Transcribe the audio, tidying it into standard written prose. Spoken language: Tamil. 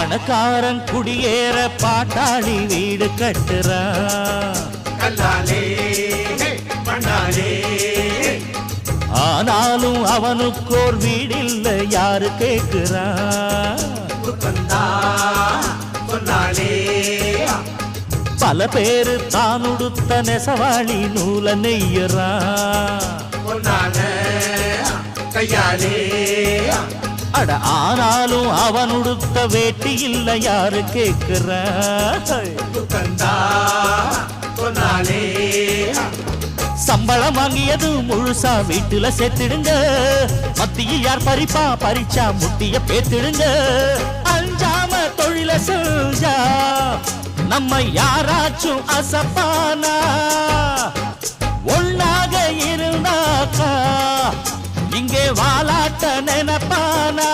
பணக்காரன் குடியேற பாட்டாளி வீடு கட்டுறான். ஆனாலும் அவனுக்கோர் வீடில்ல யாரு கேட்கிறான். பல பேரு தான் உடுத்த நெசவாளி நூல நெய்யறான். அட ஆனாலும் அவன் உடுத்த வேட்டி இல்ல யாரு கேட்கிறான். சம்பளம் வாங்கியது முழுசா வீட்டுல சேர்த்திடுங்க. மத்திய யார் பறிப்பா பறிச்சா முட்டிய பேத்திடுங்க. அஞ்சாம தொழில செஞ்சா நம்ம யாராச்சும் அசப்பானா. ஒன்னாக இருந்தாக்கா இங்கே வாலாட்ட நினைப்பானா.